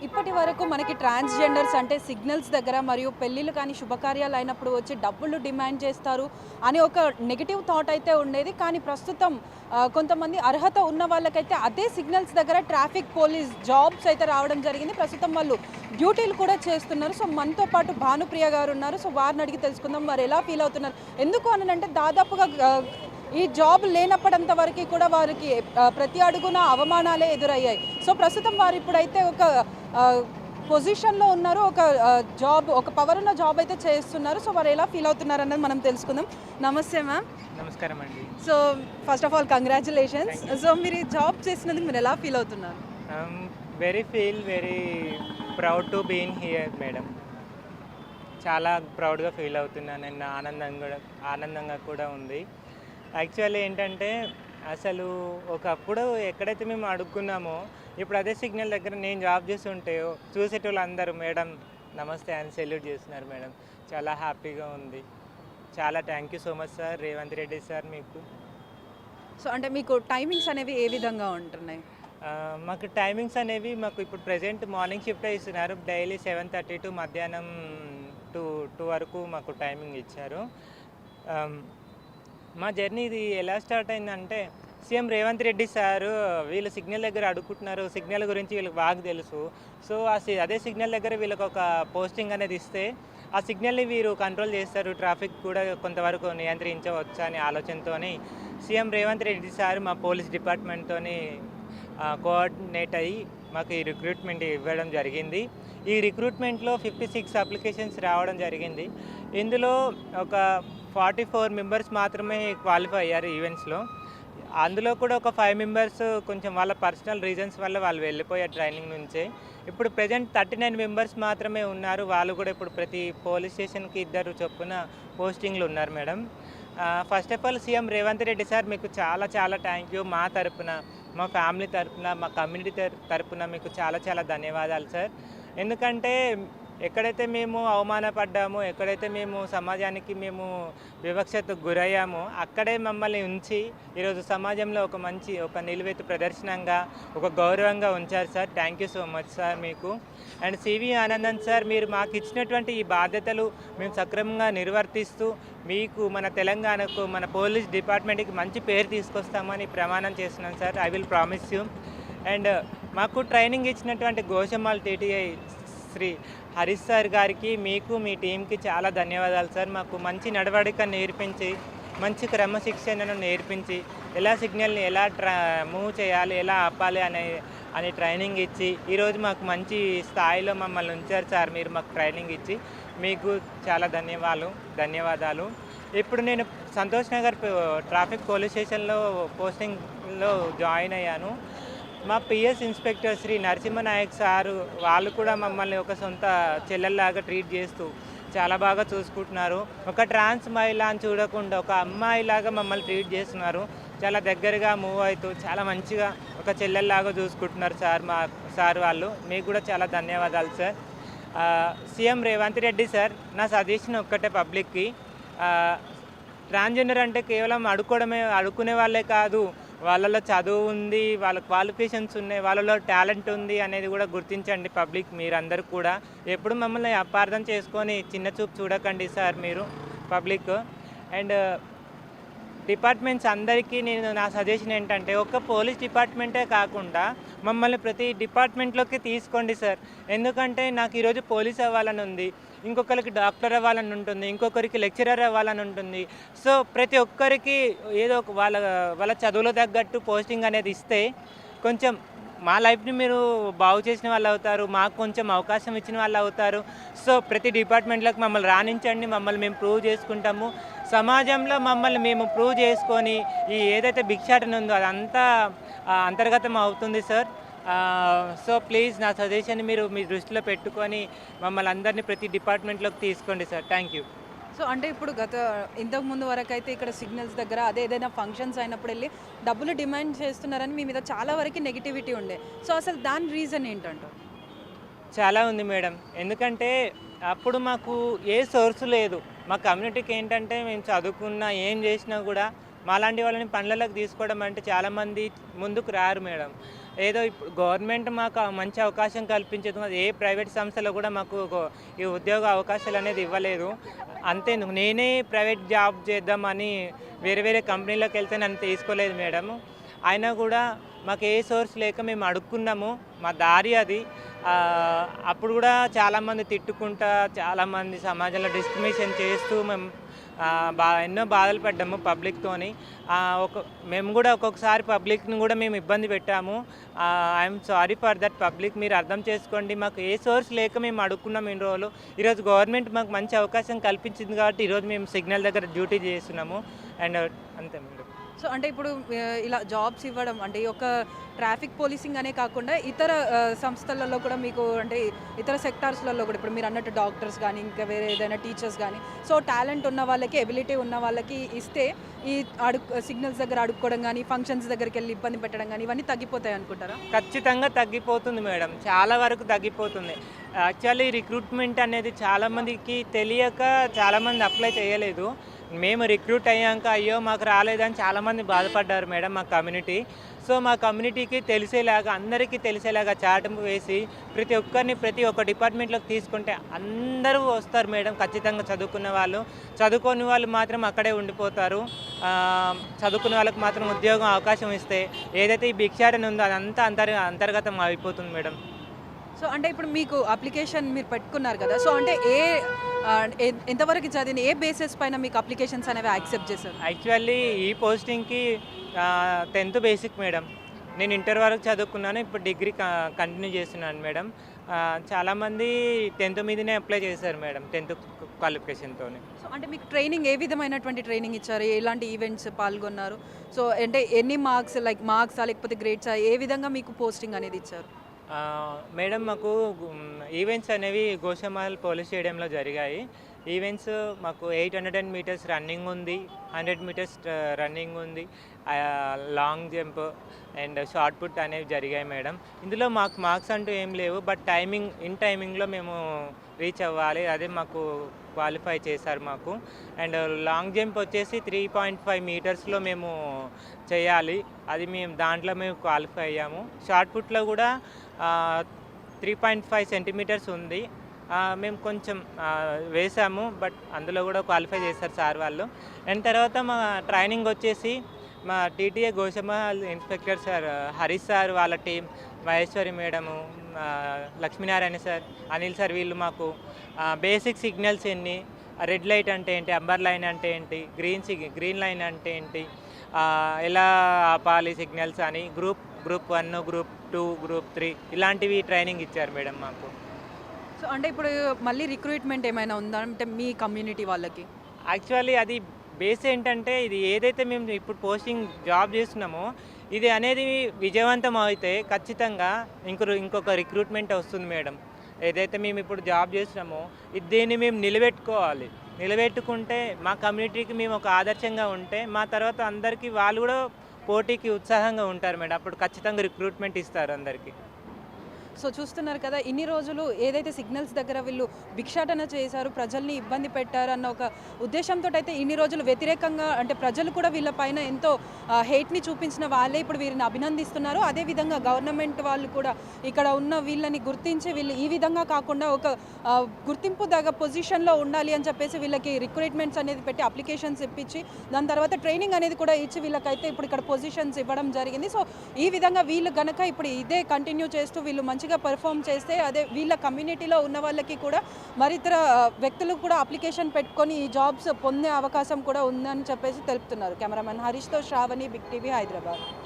ఇప్పటి వరకు మనకి ట్రాన్స్‌జెండర్స్ అంటే సిగ్నల్స్ దగ్గర మరియు పెళ్ళిళ్ళు కానీ శుభకార్యాలు అయినప్పుడు వచ్చి డబ్బులు డిమాండ్ చేస్తారు అని ఒక నెగెటివ్ థాట్ అయితే ఉండేది. కానీ ప్రస్తుతం కొంతమంది అర్హత ఉన్న వాళ్ళకైతే అదే సిగ్నల్స్ దగ్గర ట్రాఫిక్ పోలీస్ జాబ్స్ అయితే రావడం జరిగింది. ప్రస్తుతం వాళ్ళు డ్యూటీలు కూడా చేస్తున్నారు. సో మనతో పాటు భానుప్రియ గారు ఉన్నారు. సో వారిని అడిగి తెలుసుకుందాం వారు ఎలా ఫీల్ అవుతున్నారు. ఎందుకు అనంటే దాదాపుగా ఈ జాబ్ లేనప్పటింత వరకు కూడా వారికి ప్రతి అడుగున అవమానాలే ఎదురయ్యాయి. సో ప్రస్తుతం వారు ఇప్పుడైతే ఒక పొజిషన్లో ఉన్నారు. ఒక పవర్ ఉన్న జాబ్ అయితే చేస్తున్నారు. సో వారు ఎలా ఫీల్ అవుతున్నారు అన్నది మనం తెలుసుకుందాం. నమస్తే మ్యామ్. నమస్కారం అండి. So first of all congratulations. So మీరు ఈ జాబ్ చేసినందుకు మీరు ఎలా ఫీల్ అవుతున్నారు? Very proud to been here madam. చాలా ప్రౌడ్గా ఫీల్ అవుతున్నాను. నేను ఆనందంగా కూడా ఉంది. యాక్చువల్లీ ఏంటంటే అసలు ఒకప్పుడు ఎక్కడైతే మేము అడుక్కున్నామో ఇప్పుడు అదే సిగ్నల్ దగ్గర నేను జాబ్ చేస్తుంటే చూసేటోళ్ళు అందరూ మేడం నమస్తే అని సెల్యూట్ చేస్తున్నారు మేడం. చాలా హ్యాపీగా ఉంది. చాలా thank you so much sir Revanth Reddy sir మీకు. సో అంటే మీకు టైమింగ్స్ అనేవి ఏ విధంగా ఉంటున్నాయి? మాకు టైమింగ్స్ అనేవి మాకు ఇప్పుడు ప్రజెంట్ మార్నింగ్ షిఫ్ట్ ఇస్తున్నారు. డైలీ 7:30 టు మధ్యాహ్నం 2 వరకు మాకు టైమింగ్ ఇచ్చారు. మా జర్నీ ఇది ఎలా స్టార్ట్ అయిందంటే సీఎం రేవంత్ రెడ్డి సారు వీళ్ళు సిగ్నల్ దగ్గర అడుగుతున్నారు. సిగ్నల్ గురించి వీళ్ళకి బాగా తెలుసు. సో అదే సిగ్నల్ దగ్గర వీళ్ళకి ఒక పోస్టింగ్ అనేది ఇస్తే ఆ సిగ్నల్ని వీరు కంట్రోల్ చేస్తారు. ట్రాఫిక్ కూడా కొంతవరకు నియంత్రించవచ్చు అనే ఆలోచనతో సీఎం రేవంత్ రెడ్డి సార్ మా పోలీస్ డిపార్ట్మెంట్తో కోఆర్డినేట్ అయ్యి మాకు ఈ రిక్రూట్మెంట్ ఇవ్వడం జరిగింది. ఈ రిక్రూట్మెంట్లో 56 అప్లికేషన్స్ రావడం జరిగింది. ఇందులో ఒక 44 మెంబర్స్ మాత్రమే క్వాలిఫై అయ్యారు ఈవెంట్స్లో. అందులో కూడా ఒక 5 మెంబర్స్ కొంచెం వాళ్ళ పర్సనల్ రీజన్స్ వల్ల వాళ్ళు వెళ్ళిపోయారు ట్రైనింగ్ నుంచే. ఇప్పుడు ప్రజెంట్ 39 మెంబర్స్ మాత్రమే ఉన్నారు. వాళ్ళు కూడా ఇప్పుడు ప్రతి పోలీస్ స్టేషన్కి 2 చొప్పున పోస్టింగ్లు ఉన్నారు madam. First of all CM Revanth Reddy sir మీకు చాలా చాలా థ్యాంక్ యూ. మా తరపున, మా ఫ్యామిలీ తరపున, మా కమ్యూనిటీ తరపున మీకు చాలా చాలా ధన్యవాదాలు సార్. ఎందుకంటే ఎక్కడైతే మేము అవమానపడ్డామో, ఎక్కడైతే మేము సమాజానికి మేము వివక్షతకు గురయ్యామో అక్కడే మమ్మల్ని ఉంచి ఈరోజు సమాజంలో ఒక నిలువెత్తు ప్రదర్శనంగా ఒక గౌరవంగా ఉంచారు sir. Thank you so much sir మీకు. అండ్ సివి ఆనందన్ సార్ మీరు మాకు ఇచ్చినటువంటి ఈ బాధ్యతలు మేము సక్రమంగా నిర్వర్తిస్తూ మీకు మన తెలంగాణకు మన పోలీస్ డిపార్ట్మెంట్కి మంచి పేరు తీసుకొస్తామని ప్రమాణం చేస్తున్నాను sir. I will promise you. And మాకు ట్రైనింగ్ ఇచ్చినటువంటి గోషమాల్ టీటీఐ శ్రీ హరీష్ సార్ గారికి, మీకు, మీ టీంకి చాలా ధన్యవాదాలు సార్. మాకు మంచి నడవడిక నేర్పించి, మంచి క్రమశిక్షణను నేర్పించి, ఎలా సిగ్నల్ని ఎలా మూవ్ చేయాలి, ఎలా ఆపాలి అని ట్రైనింగ్ ఇచ్చి ఈరోజు మాకు మంచి స్థాయిలో మమ్మల్ని ఉంచారు సార్. మీరు మాకు ట్రైనింగ్ ఇచ్చి మీకు చాలా ధన్యవాదాలు. ఇప్పుడు నేను సంతోష్ నగర్ ట్రాఫిక్ పోలీస్ స్టేషన్లో పోస్టింగ్లో జాయిన్ అయ్యాను. మా PS inspector Shri Narasimhanayak sir వాళ్ళు కూడా మమ్మల్ని ఒక సొంత చెల్లెల్లాగా ట్రీట్ చేస్తూ చాలా బాగా చూసుకుంటున్నారు. ఒక ట్రాన్స్ మహిళ అని చూడకుండా ఒక అమ్మాయిలాగా మమ్మల్ని ట్రీట్ చేస్తున్నారు. చాలా దగ్గరగా మూవ్ అవుతూ చాలా మంచిగా ఒక చెల్లెల్లాగా చూసుకుంటున్నారు సార్ వాళ్ళు. మీకు కూడా చాలా ధన్యవాదాలు sir. CM Revanth Reddy sir నా సజెషన్ ఒక్కటే పబ్లిక్కి, ట్రాన్స్జెండర్ అంటే కేవలం అడుక్కునే వాళ్ళే కాదు, వాళ్ళలో చదువు ఉంది, వాళ్ళ క్వాలిఫికేషన్స్ ఉన్నాయి, వాళ్ళలో టాలెంట్ ఉంది అనేది కూడా గుర్తించండి పబ్లిక్. మీరందరూ కూడా ఎప్పుడు మమ్మల్ని అపార్థం చేసుకొని చిన్న చూపు చూడకండి సార్ మీరు పబ్లిక్. అండ్ డిపార్ట్మెంట్స్ అందరికీ నా సజెషన్ ఏంటంటే ఒక్క పోలీస్ డిపార్ట్మెంటే కాకుండా మమ్మల్ని ప్రతి డిపార్ట్మెంట్లోకి తీసుకోండి సార్. ఎందుకంటే నాకు ఈరోజు పోలీస్ అవ్వాలని ఉంది, ఇంకొకరికి డాక్టర్ అవ్వాలని ఉంటుంది, ఇంకొకరికి లెక్చరర్ అవ్వాలని ఉంటుంది. సో ప్రతి ఒక్కరికి ఏదో ఒక వాళ్ళ చదువులో తగ్గట్టు పోస్టింగ్ అనేది ఇస్తే కొంచెం మా లైఫ్ని మీరు బాగు చేసిన వాళ్ళు అవుతారు, మాకు కొంచెం అవకాశం ఇచ్చిన వాళ్ళు అవుతారు. సో ప్రతి డిపార్ట్మెంట్లోకి మమ్మల్ని రాణించండి, మమ్మల్ని మేము ప్రూవ్ చేసుకుంటాము. సమాజంలో మమ్మల్ని మేము ప్రూవ్ చేసుకొని ఈ ఏదైతే భిక్షాటన ఉందో అదంతా అంతర్గతం అవుతుంది సార్. సో ప్లీజ్ నా సజెషన్ మీరు మీ దృష్టిలో పెట్టుకొని మమ్మల్ని అందరినీ ప్రతి డిపార్ట్మెంట్లోకి తీసుకోండి సార్. Thank you. సో అంటే ఇప్పుడు ఇంతకు ముందు వరకు అయితే ఇక్కడ సిగ్నల్స్ దగ్గర ఏదైనా ఫంక్షన్స్ అయినప్పుడు వెళ్ళి డబ్బులు డిమాండ్ చేస్తున్నారని మీ మీద చాలా వరకు నెగిటివిటీ ఉండే. సో అసలు దాని రీజన్ ఏంటంటారు? చాలా ఉంది మేడం. ఎందుకంటే అప్పుడు మాకు ఏ సోర్సు లేదు. మా కమ్యూనిటీకి ఏంటంటే మేము చదువుకున్నా ఏం చేసినా కూడా మాలాంటి వాళ్ళని పనులలోకి తీసుకోవడం అంటే చాలామంది ముందుకు రారు మేడం. ఏదో ఇప్పుడు గవర్నమెంట్ మాకు మంచి అవకాశం కల్పించదు, ఏ ప్రైవేట్ సంస్థలో కూడా మాకు ఈ ఉద్యోగ అవకాశాలు అనేది ఇవ్వలేదు. అంతేందుకు నేనే ప్రైవేట్ జాబ్ చేద్దామని వేరే వేరే కంపెనీలోకి వెళ్తే నన్ను తీసుకోలేదు మేడం. అయినా కూడా మాకు ఏ సోర్స్ లేక మేము అడుక్కున్నాము, మా దారి అది. అప్పుడు కూడా చాలామంది తిట్టుకుంటా, చాలామంది సమాజంలో డిస్క్రిమినేషన్ చేస్తూ మేము ఎన్నో బాధలు పడ్డాము పబ్లిక్తోని. మేము కూడా ఒక్కొక్కసారి పబ్లిక్ని కూడా మేము ఇబ్బంది పెట్టాము. I'm sorry for that public, మీరు అర్థం చేసుకోండి. మాకు ఏ సోర్స్ లేక మేము అడుక్కున్నాము ఇన్ని రోజులు. ఈరోజు గవర్నమెంట్ మాకు మంచి అవకాశం కల్పించింది కాబట్టి ఈరోజు మేము సిగ్నల్ దగ్గర డ్యూటీ చేస్తున్నాము. అండ్ అంతే మేడం. సో అంటే ఇప్పుడు ఇలా జాబ్స్ ఇవ్వడం అంటే ఈ యొక్క ట్రాఫిక్ పోలీసింగ్ అనే కాకుండా ఇతర సంస్థలలో కూడా మీకు అంటే ఇతర సెక్టార్స్లలో కూడా ఇప్పుడు మీరు అన్నట్టు డాక్టర్స్ కానీ ఇంకా వేరే ఏదైనా టీచర్స్ కానీ సో టాలెంట్ ఉన్న వాళ్ళకి ఎబిలిటీ ఉన్న వాళ్ళకి ఇస్తే ఈ సిగ్నల్స్ దగ్గర అడుక్కోవడం కానీ ఫంక్షన్స్ దగ్గరికి వెళ్ళి ఇబ్బంది పెట్టడం కానీ ఇవన్నీ తగ్గిపోతాయి అనుకుంటారా? ఖచ్చితంగా తగ్గిపోతుంది మేడం, చాలా వరకు తగ్గిపోతుంది. యాక్చువల్లీ రిక్రూట్మెంట్ అనేది చాలామందికి తెలియక చాలామంది అప్లై చేయలేదు. మేము రిక్రూట్ అయ్యాక అయ్యో మాకు రాలేదని చాలామంది బాధపడ్డారు మేడం మా కమ్యూనిటీ. సో మా కమ్యూనిటీకి తెలిసేలాగా, అందరికీ తెలిసేలాగా చాటింపు వేసి ప్రతి ఒక్కరిని ప్రతి ఒక్క డిపార్ట్మెంట్లోకి తీసుకుంటే అందరూ వస్తారు మేడం. ఖచ్చితంగా చదువుకున్న వాళ్ళు, చదువుకోని వాళ్ళు మాత్రం అక్కడే ఉండిపోతారు. చదువుకున్న వాళ్ళకి మాత్రం ఉద్యోగం అవకాశం ఇస్తే ఏదైతే ఈ భిక్షాటన ఉందో అదంతా అంతర్గతం అయిపోతుంది మేడం. సో అంటే ఇప్పుడు మీకు అప్లికేషన్ మీరు పెట్టుకున్నారు కదా, సో అంటే ఎంతవరకు చదివిన ఏ బేసిస్ పైన మీకు అప్లికేషన్స్ అనేవి యాక్సెప్ట్ చేశారు? యాక్చువల్లీ ఈ పోస్టింగ్కి 10th బేసిక్ మేడం. నేను ఇంటర్ వరకు చదువుకున్నాను, ఇప్పుడు డిగ్రీ కంటిన్యూ చేస్తున్నాను మేడం. చాలామంది 10th మీదనే అప్లై చేశారు మేడం, 10th క్వాలిఫికేషన్తో. సో అంటే మీకు ట్రైనింగ్ ఏ విధమైనటువంటి ట్రైనింగ్ ఇచ్చారు, ఎలాంటి ఈవెంట్స్ పాల్గొన్నారు? సో అంటే ఎన్ని మార్క్స్, లైక్ మార్క్సా లేకపోతే గ్రేడ్సా, ఏ విధంగా మీకు పోస్టింగ్ అనేది ఇచ్చారు? మేడం మాకు ఈవెంట్స్ అనేవి గోషామహల్ పోలీస్ స్టేడియంలో జరిగాయి. ఈవెంట్స్ మాకు 800 మీటర్స్ రన్నింగ్ ఉంది, 100 మీటర్స్ రన్నింగ్ ఉంది, long jump and shot put అనేవి జరిగాయి మేడం. ఇందులో మాకు మార్క్స్ అంటూ ఏం లేవు, బట్ టైమింగ్లో మేము రీచ్ అవ్వాలి, అదే మాకు క్వాలిఫై చేశారు మాకు. అండ్ లాంగ్ జంప్ వచ్చేసి 3.5 మీటర్స్లో మేము చేయాలి, అది దాంట్లో మేము క్వాలిఫై అయ్యాము. షార్ట్ పుట్లో కూడా 3.5 సెంటీమీటర్స్ ఉంది, మేము కొంచెం వేసాము, బట్ అందులో కూడా క్వాలిఫై చేశారు సార్ వాళ్ళు. అండ్ తర్వాత మా ట్రైనింగ్ వచ్చేసి మా T T A Goshamahal inspector sir Harish sir, వాళ్ళ team Maheshwari madam, Lakshminarayana sir, Anil sir, వీళ్ళు మాకు బేసిక్ సిగ్నల్స్ ఎన్ని, రెడ్ లైట్ అంటే ఏంటి, అంబర్ లైన్ అంటే ఏంటి, గ్రీన్ లైన్ అంటే ఏంటి, ఎలా ఆపాలి సిగ్నల్స్ అని గ్రూప్ 1, గ్రూప్ 2, గ్రూప్ 3 ఇలాంటివి ట్రైనింగ్ ఇచ్చారు మేడం మాకు. సో అంటే ఇప్పుడు మళ్ళీ రిక్రూట్మెంట్ ఏమైనా ఉందా అంటే మీ కమ్యూనిటీ వాళ్ళకి? యాక్చువల్లీ అది బేస్ ఏంటంటే, ఇది ఏదైతే మేము ఇప్పుడు పోస్టింగ్ జాబ్ చేస్తున్నామో ఇది అనేది విజయవంతం అయితే ఖచ్చితంగా ఇంకొక రిక్రూట్మెంట్ వస్తుంది మేడం. ఏదైతే మేము ఇప్పుడు జాబ్ చేస్తున్నామో దీన్ని మేము నిలబెట్టుకుంటే మా కమ్యూనిటీకి మేము ఒక ఆదర్శంగా ఉంటే మా తర్వాత అందరికీ వాళ్ళు కూడా పోటీకి ఉత్సాహంగా ఉంటారు మేడం. అప్పుడు ఖచ్చితంగా రిక్రూట్మెంట్ ఇస్తారు అందరికీ. సో చూస్తున్నారు కదా, ఇన్ని రోజులు ఏదైతే సిగ్నల్స్ దగ్గర వీళ్ళు భిక్షాటన చేశారు, ప్రజల్ని ఇబ్బంది పెట్టారు అన్న ఒక ఉద్దేశంతో అయితే ఇన్ని రోజులు వ్యతిరేకంగా అంటే ప్రజలు కూడా వీళ్ళ పైన ఎంతో హేట్ని చూపించిన వాళ్ళే ఇప్పుడు వీరిని అభినందిస్తున్నారు. అదేవిధంగా గవర్నమెంట్ వాళ్ళు కూడా ఇక్కడ ఉన్న వీళ్ళని గుర్తించి వీళ్ళు ఈ విధంగా కాకుండా ఒక గుర్తింపు దగ్గర పొజిషన్లో ఉండాలి అని చెప్పేసి వీళ్ళకి రిక్రూట్మెంట్స్ అనేది పెట్టి అప్లికేషన్స్ ఇప్పించి దాని తర్వాత ట్రైనింగ్ అనేది కూడా ఇచ్చి వీళ్ళకైతే ఇప్పుడు ఇక్కడ పొజిషన్స్ ఇవ్వడం జరిగింది. సో ఈ విధంగా వీళ్ళు గనక ఇప్పుడు ఇదే కంటిన్యూ చేస్తూ వీళ్ళు మంచిగా పర్ఫామ్ చేస్తే అదే వీళ్ళ కమ్యూనిటీలో ఉన్న వాళ్ళకి కూడా మరితర వ్యక్తులు కూడా అప్లికేషన్ పెట్టుకొని ఈ జాబ్స్ పొందే అవకాశం కూడా ఉందని చెప్పేసి తెలుపుతున్నారు. కెమెరామెన్ హరీష్తో శ్రావణి, బిగ్ టీవీ, హైదరాబాద్.